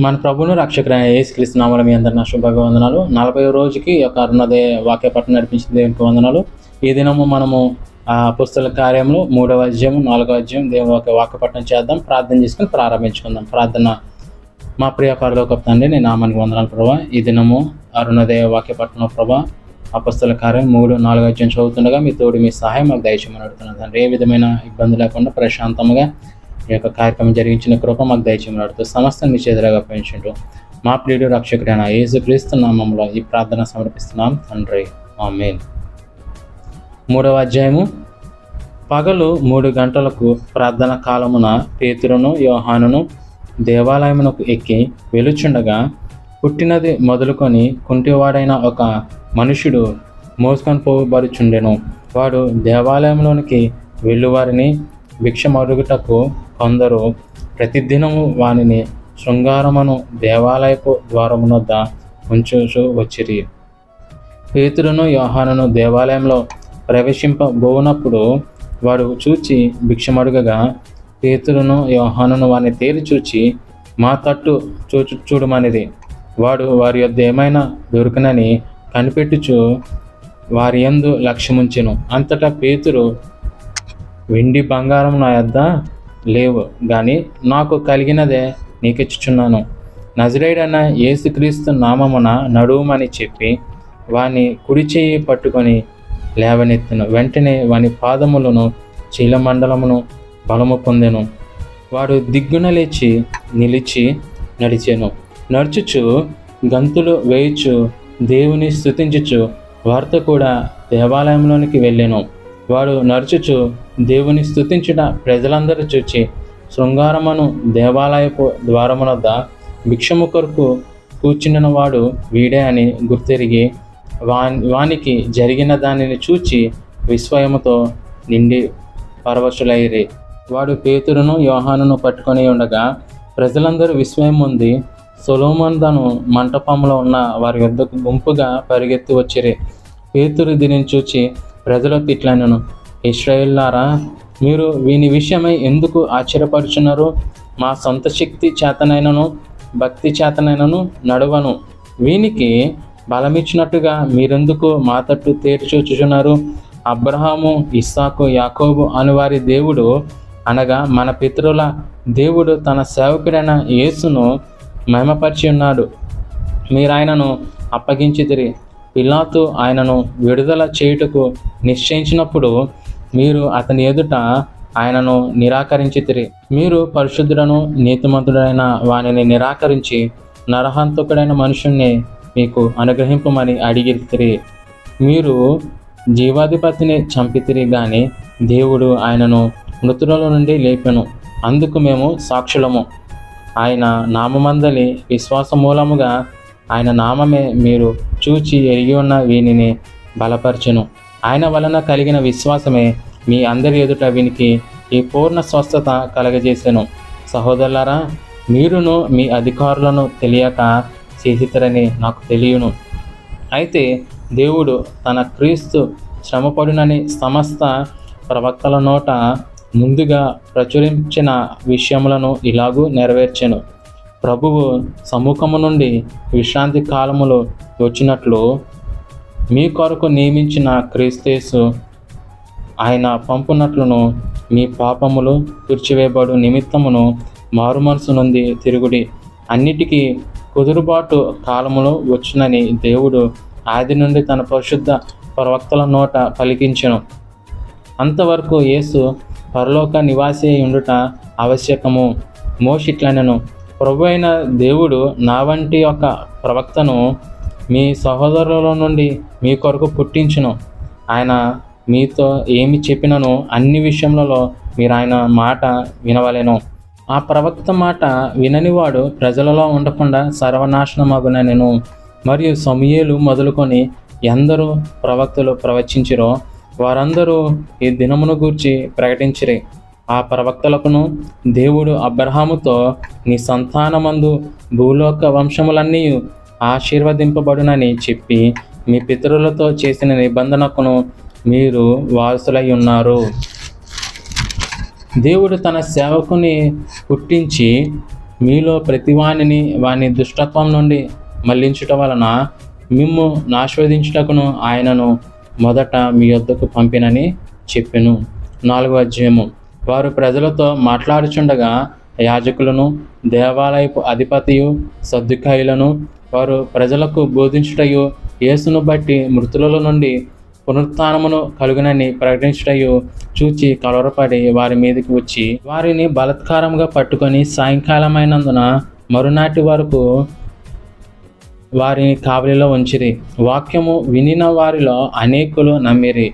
మన ప్రభువును రక్షకుడైన యేసుక్రీస్తు నామములో మీ అందరికీ నా శుభాభివందనాలు. 40వ రోజుకి ఈ యొక్క అరుణోదయ వాక్య పఠనం నడిపించిన దేవునికి వందనాలు. ఈ దినము మనము అపోస్తలుల కార్యములు 3వ అధ్యాయం 4వ అధ్యాయం దేవుని వాక్య పఠనం చేద్దాం. ప్రార్థన చేసుకుని ప్రారంభించుకుందాం. ప్రార్థన. మా ప్రియ పరలోకపు తండ్రి, నీ నామానికి వందనాలు ప్రభా. ఈ దినము అరుణోదయ వాక్య పఠనం ప్రభా, అపోస్తలుల కార్యం 3-4 అధ్యాయం చదువుతుండగా మీ తోడు మీ సహాయం మాకు దయచేయమని అడుగుతున్నాను తండ్రి. ఏ విధమైన ఇబ్బంది లేకుండా ప్రశాంతంగా ఈ యొక్క కార్యక్రమం జరిగించిన కృప మాకు దయచేయమని అడుగుతూ సమస్తం మీ చేతులుగా అప్పగించుంటూ మా ప్రియుడు రక్షకుడైన యేసుక్రీస్తు నామములో ఈ ప్రార్థన సమర్పిస్తున్నాం తండ్రి, ఆమేన్. 3వ అధ్యాయము. పగలు 3 గంటలకు ప్రార్థన కాలమున పేతురును యోహానును దేవాలయమునకు ఎక్కి వెలుచుండగా పుట్టినది మొదలుకొని కుంటివాడైన ఒక మనుషుడు మోసుకొని పోబడుచుండెను. వాడు దేవాలయంలోనికి వెళ్ళువారిని భిక్షమడుగుటకు కొందరు ప్రతిదినము వానిని శృంగారమును దేవాలయపు ద్వారమునొద్ద ఉంచుచూ వచ్చిరి. పేతురును యోహానును దేవాలయంలో ప్రవేశింపబోనప్పుడు వాడు చూచి భిక్షమడుగగా పేతురును యోహానును వారిని తేరి చూచి మా తట్టు చూడమనిది. వాడు వారి యొద్ద ఏమైనా దొరుకునని కనిపెట్టుచు వారి యందు లక్ష్యముంచెను. అంతటా పేతురు, వెండి బంగారం నా యొద్ద లేవు, కానీ నాకు కలిగినదే నీకిచ్చుచున్నాను. నజరేయుడైన యేసుక్రీస్తు నామమున నడువుమని చెప్పి వాని కుడి చెయ్యి పట్టుకొని లేవనెత్తెను. వెంటనే వాని పాదములను చీలమండలమును బలము పొందెను. వాడు దిగ్గున లేచి నిలిచి నడిచెను. నడుచుచు గంతులు వేయుచు దేవుని స్తుతించుచు వారితో కూడా దేవాలయంలోనికి వెళ్ళెను. వాడు నడుచుచు దేవుని స్తుతించుట ప్రజలందరూ చూచి శృంగారమును దేవాలయపు ద్వారమునొద్ద భిక్షము కొరకు కూర్చుండిన వాడు వీడే అని గుర్తెరిగి వానికి జరిగిన దానిని చూచి విస్మయముతో నిండి పరవశులైరి. వాడు పేతురును యోహానును పట్టుకొని ఉండగా ప్రజలందరూ విస్మయం పొంది సొలొమోను మంటపంలో ఉన్న వారి వద్దకు గుంపుగా పరిగెత్తి వచ్చిరి. పేతురు దీనిని చూచి ప్రజలకు ఇట్లనెను, ఇశ్రాయేలులారా, మీరు వీని విషయమై ఎందుకు ఆశ్చర్యపరుచున్నారు? మా సొంత శక్తి చేతనైనను భక్తి చేతనైనను నడవను. వీనికి బలమిచ్చినట్టుగా మీరెందుకు మా తట్టు తేరి చూచుచున్నారు? అబ్రహాము, ఇస్సాకు, యాకోబు అను వారి దేవుడు అనగా మన పితరుల దేవుడు తన సేవకుడైన యేసును మహిమపరిచి ఉన్నాడు. మీరు ఆయనను అప్పగించితిరి. పిలాతు ఆయనను విడుదల చేయుటకు నిశ్చయించినప్పుడు మీరు అతని ఎదుట ఆయనను నిరాకరించితిరి. మీరు పరిశుద్ధుడను నీతిమంతుడైన వానిని నిరాకరించి నరహంతకుడైన మనుషుణ్ణి మీకు అనుగ్రహింపమని అడిగితిరి. మీరు జీవాధిపతిని చంపితిరి, గాని దేవుడు ఆయనను మృతుల నుండి లేపెను. అందుకు మేము సాక్షులము. ఆయన నామమందలి విశ్వాస మూలముగా ఆయన నామమే మీరు చూచి ఎరిగి ఉన్న వీనిని బలపరచెను. ఆయన వలన కలిగిన విశ్వాసమే మీ అందరి ఎదుట వీనికి ఈ పూర్ణ స్వస్థత కలగజేసెను. సహోదరులారా, మీరును మీ అధికారులను తెలియక చేసితరని నాకు తెలియను. అయితే దేవుడు తన క్రీస్తు శ్రమపడునని సమస్త ప్రవక్తల నోట ముందుగా ప్రచురించిన విషయములను ఇలాగూ నెరవేర్చెను. ప్రభువు సముఖము నుండి విశ్రాంతి కాలములో వచ్చినట్లు మీ కొరకు నియమించిన క్రీస్తు ఆయన పంపునట్లును మీ పాపములు తుడిచివేయబడు నిమిత్తమును మారుమనసు నుండి తిరుగుడి. అన్నిటికీ కుదురుబాటు కాలములో వచ్చునని దేవుడు ఆది నుండి తన పరిశుద్ధ ప్రవక్తల నోట పలికించెను. అంతవరకు యేసు పరలోక నివాసి ఉండుట ఆవశ్యకము. మోషిట్లనెను, ప్రభు అయిన దేవుడు నా వంటి ఒక ప్రవక్తను మీ సహోదరుల నుండి మీ కొరకు పుట్టించును. ఆయన మీతో ఏమి చెప్పినను అన్ని విషయములలో మీరు ఆయన మాట వినవలెను. ఆ ప్రవక్త మాట విననివాడు ప్రజలలో ఉండకుండా సర్వనాశనమగునెను. మరియు సమూయేలు మొదలుకొని ఎందరూ ప్రవక్తలు ప్రవచించిరో వారందరూ ఈ దినమును గూర్చి ప్రకటించిరి. ఆ ప్రవక్తలకును దేవుడు అబ్రహాముతో నీ సంతానమందు భూలోక వంశములన్నీ ఆశీర్వదింపబడునని చెప్పి మీ పితరులతో చేసిన నిబంధనకును మీరు వారసులై ఉన్నారు. దేవుడు తన సేవకుని పుట్టించి మీలో ప్రతివానిని వాని దుష్టత్వం నుండి మళ్లించుట వలన మిమ్ము నాశీర్వదించుటకును ఆయనను మొదట మీ యొద్దకు పంపినని చెప్పెను. 4వ అధ్యాయము. వారు ప్రజలతో మాట్లాడుచుండగా యాజకులను, దేవాలయపు అధిపతియు, సద్దుకాయులను వారు ప్రజలకు బోధించుటయు, యేసును బట్టి మృతులలో నుండి పునరుత్థానమును కలుగునని ప్రకటించుటయు చూచి కలవరపడి వారి మీదకి వచ్చి వారిని బలాత్కారముగా పట్టుకొని సాయంకాలమైనందున మరునాటి వరకు వారిని కావలిలో ఉంచిరి. వాక్యము వినిన వారిలో అనేకులు నమ్మిరి.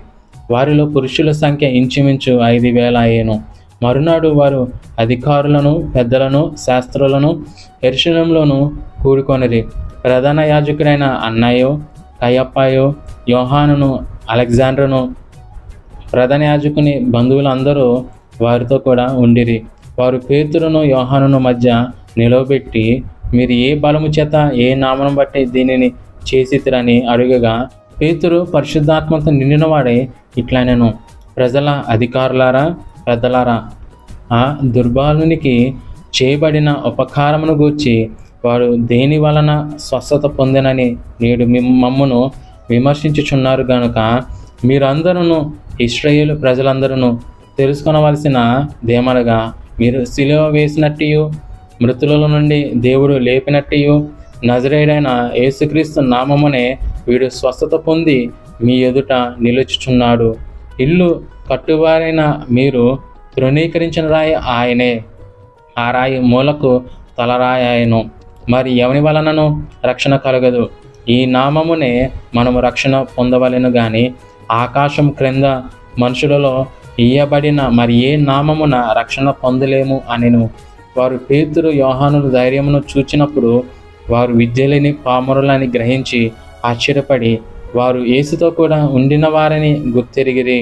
వారిలో పురుషుల సంఖ్య ఇంచుమించు 5,000 అయ్యెను. మరునాడు వారు అధికారులను, పెద్దలను, శాస్త్రులను యెరూషలేములోను కూడుకొనిరి. ప్రధాన యాజకుడైన అన్నయ్యో, కయపయో, యోహానును, అలెగ్జాండరును, ప్రధాన యాజకుని బంధువులందరూ వారితో కూడా ఉండిరి. వారు పేతురును, యోహానును మధ్య నిలవబెట్టి, మీరు ఏ బలము చేత, ఏ నామను బట్టి దీనిని చేసితిరని అడుగగా, పేతురు పరిశుద్ధాత్మతో నిండినవాడై ఇట్లనెను, ప్రజల అధికారులారా, పెద్దలారా, ఆ దుర్బలునికి చేయబడిన ఉపకారమును గూర్చి వారు దేని వలన స్వస్థత పొందినని నేడు మమ్మును విమర్శించుచున్నారు గనుక మీరందరూ, ఇశ్రాయేలు ప్రజలందరూ తెలుసుకొనవలసిన దేమనగా, మీరు సిలువ వేసినట్టు, మృతుల నుండి దేవుడు లేపినట్టు, నజరేయుడైన యేసుక్రీస్తు నామమునే వీడు స్వస్థత పొంది మీ ఎదుట నిలుచుచున్నాడు. ఇల్లు కట్టువారైన మీరు తృణీకరించిన రాయి ఆయనే. ఆ రాయి మూలకు తలరాయను. మరి ఎవని వలనను రక్షణ కలగదు. ఈ నామమునే మనము రక్షణ పొందవలెను గాని ఆకాశం క్రింద మనుషులలో ఇయ్యబడిన మరి ఏ నామమున రక్షణ పొందలేము అనెను. వారు పేతురు, యోహానుల ధైర్యమును చూచినప్పుడు వారు విద్యలేని పామరులని గ్రహించి ఆశ్చర్యపడి వారు యేసుతో కూడా ఉండిన వారని గుర్తెరిగిరి.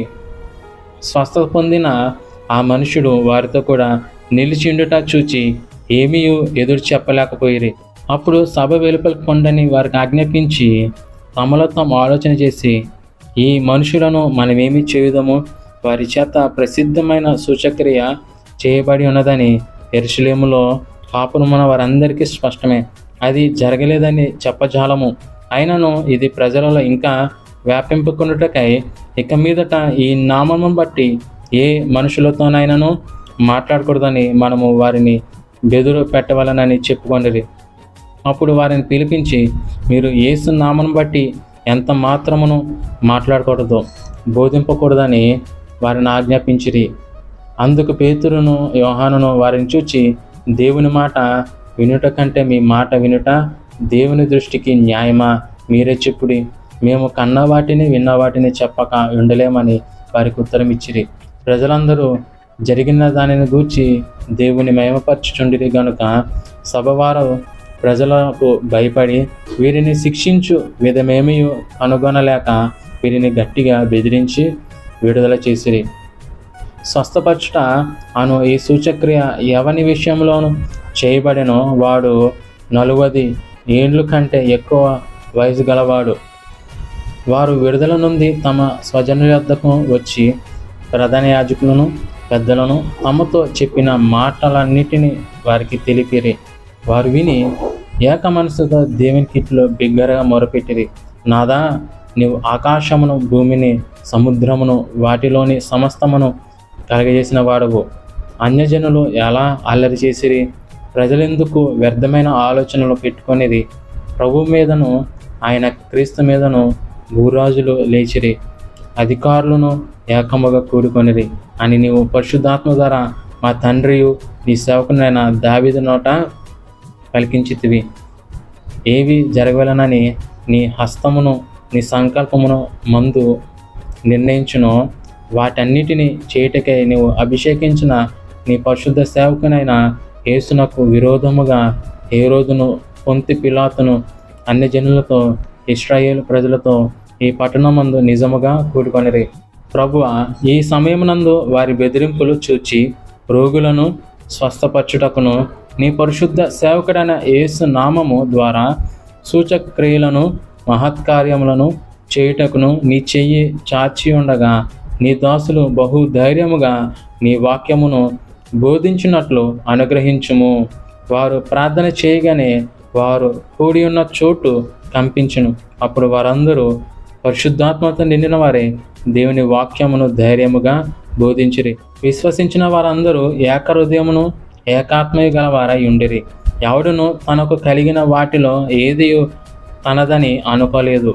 స్వస్థత పొందిన ఆ మనుషుడు వారితో కూడా నిలిచిండుట చూచి ఏమీ ఎదురు చెప్పలేకపోయిరి. అప్పుడు సభ వెలుపలికి పొండని వారికి ఆజ్ఞాపించి తమలో తాము ఆలోచన చేసి, ఈ మనుషులను మనమేమి చేయుదము? వారి చేత ప్రసిద్ధమైన సూచక్రియ చేయబడి ఉన్నదని యెరూషలేములో కాపురమున్న వారందరికీ స్పష్టమే. అది జరగలేదని చెప్పజాలము. అయినను ఇది ప్రజలలో ఇంకా వ్యాపింపుకొనుటకై ఇక మీదట ఈ నామమును బట్టి ఏ మనుషులతోనైనాను మాట్లాడకూడదని మనము వారిని బెదురు పెట్టవలనని చెప్పుకొనిరి. అప్పుడు వారిని పిలిపించి, మీరు యేసు నామమును బట్టి ఎంత మాత్రమును మాట్లాడకూడదు, బోధింపకూడదని వారిని ఆజ్ఞాపించిరి. అందుకు పేతురును, యోహానును వారిని చూచి, దేవుని మాట వినుట కంటే మీ మాట వినుట దేవుని దృష్టికి న్యాయమా? మీరే చెప్పుడి. మేము కన్న వాటిని, విన్న వాటిని చెప్పక ఉండలేమని వారికి ఉత్తరం ఇచ్చిరి. ప్రజలందరూ జరిగిన దానిని గూర్చి దేవుని మహిమపరచుచుండిరి గనుక సభవారు ప్రజలకు భయపడి వీరిని శిక్షించు విధమేమీ కనుగొనలేక వీరిని గట్టిగా బెదిరించి విడుదల చేసిరి. స్వస్థపరచుట అను ఈ సూచక్రియ ఎవని విషయంలోనూ చేయబడెనో వాడు 40 ఏండ్ల కంటే ఎక్కువ వయసు గలవాడు. వారు విడుదల నుండి తమ స్వజనుల వద్దకు వచ్చి ప్రధాన యాజకులను, పెద్దలను తమతో చెప్పిన మాటలన్నిటినీ వారికి తెలిపిరి. వారు విని ఏక మనసుతో దేవునికి ఇట్లు బిగ్గరగా మొరపెట్టిరి, నాదా, నీవు ఆకాశమును, భూమిని, సముద్రమును, వాటిలోని సమస్తమును కలగజేసిన వాడవు. అన్యజనులు ఎలా అల్లరి చేసిరి? ప్రజలెందుకు వ్యర్థమైన ఆలోచనలు పెట్టుకొనిరి? ప్రభు మీదను ఆయన క్రీస్తు మీదను భూరాజులు లేచిరి, అధికారులను ఏకముగా కూడుకొనిరి అని నీవు పరిశుద్ధాత్మ ద్వారా మా తండ్రియు నీ సేవకునైన దావీదు నోట పలికించితివి. ఏవి జరగవలనని నీ హస్తమును, నీ సంకల్పమును మందు నిర్ణయించునో వాటన్నిటిని చేయుటకై నీవు అభిషేకించిన నీ పరిశుద్ధ సేవకునైన యేసునకు విరోధముగా హేరోదును, పొంతి పిలాతును అన్ని జనులతో, ఇశ్రాయేలు ప్రజలతో ఈ పట్టణమందు నిజముగా కూడుకొనిరి. ప్రభువా, ఈ సమయమునందు వారి బెదిరింపులు చూచి రోగులను స్వస్థపరచుటకును నీ పరిశుద్ధ సేవకుడైన యేసు నామము ద్వారా సూచక్రియలను, మహత్కార్యములను చేయుటకును నీ చెయ్యి చాచి ఉండగా నీ దాసులు బహు ధైర్యముగా నీ వాక్యమును బోధించినట్లు అనుగ్రహించుము. వారు ప్రార్థన చేయగానే వారు కూడి ఉన్న చోటు కంపించును. అప్పుడు వారందరూ పరిశుద్ధాత్మతో నిండిన వారే దేవుని వాక్యమును ధైర్యముగా బోధించిరి. విశ్వసించిన వారందరూ ఏకహృదయమును ఏకాత్మయ గల వారై ఉండిరి. ఎవడును తనకు కలిగిన వాటిలో ఏది తనదని అనుకోలేదు.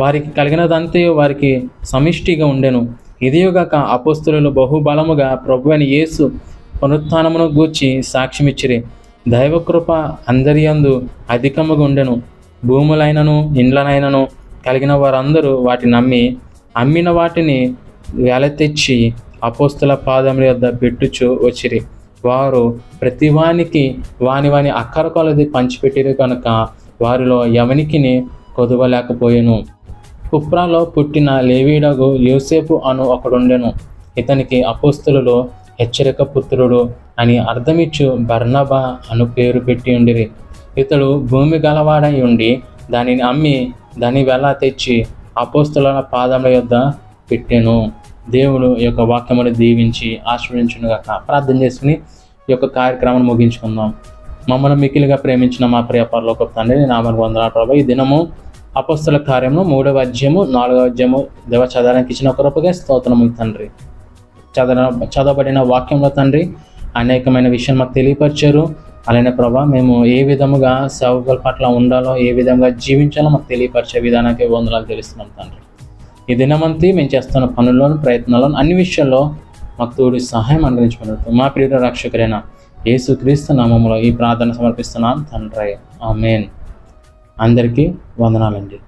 వారికి కలిగినదంతయు వారికి సమిష్టిగా ఉండెను. ఇదియుగాక అపోస్తలులు బహుబలముగా ప్రభువైన యేసు పునరుత్థానమును గూర్చి సాక్ష్యమిచ్చిరి. దైవకృప అందరి యందు అధికముగా ఉండెను. భూములైనను ఇండ్లనైనను కలిగిన వారందరూ వాటిని నమ్మి అమ్మిన వాటిని వెల తెచ్చి అపోస్తల పాదముల యొద్ద పెట్టుచు వచ్చిరి. వారు ప్రతివానికి వాని అక్కర కొలది పంచిపెట్టిరు కనుక వారిలో ఎవనికిని కొదవలేకపోయెను. కుప్రాలో పుట్టిన లేవీయుడగు యోసేపు అను ఒకడుండెను. ఇతనికి అపోస్తలులో హెచ్చరిక పుత్రుడు అని అర్థమిచ్చు బర్నబా అను పేరు పెట్టి ఉండిరి. ఇతడు భూమి గలవాడై ఉండి దానిని అమ్మి దాని వెల తెచ్చి అపోస్తలుల పాదముల యొద్ద పెట్టెను. దేవుడు ఈ యొక్క వాక్యమును దీవించి ఆశీర్వదించునుగాక. ప్రార్థన చేసుకుని ఈ యొక్క కార్యక్రమాన్ని ముగించుకుందాం. మమ్మల్ని మిక్కిలిగా ప్రేమించిన మా ప్రియ పరలోకపు తండ్రి, నీ నామమునకు వందనాలు ప్రభువా. ఈ దినము అపోస్తల కార్యము 3వ అధ్యాయము 4వ అధ్యాయము దేవ చదవడానికి ఇచ్చిన కృపగా స్తోత్రము తండ్రి. చదవబడిన వాక్యంలో తండ్రి అనేకమైన విషయం మాకు తెలియపరిచారు. అలానే ప్రభా, మేము ఏ విధముగా సేవకుల పట్ల ఉండాలో, ఏ విధంగా జీవించాలో మాకు తెలియపరిచే విధానానికి వందనాలు తెలుస్తున్నాం తండ్రి. ఈ దినమంతా మేము చేస్తున్న పనుల్లోను ప్రయత్నాలను అన్ని విషయాల్లో మాకు తోడు సహాయం అనుగ్రహించుకున్నట్టు మా ప్రియ రక్షకుడైన యేసుక్రీస్తు నామములో ఈ ప్రార్థన సమర్పిస్తున్నాం తండ్రి. ఆమేన్. అందరికీ వందనాలండి.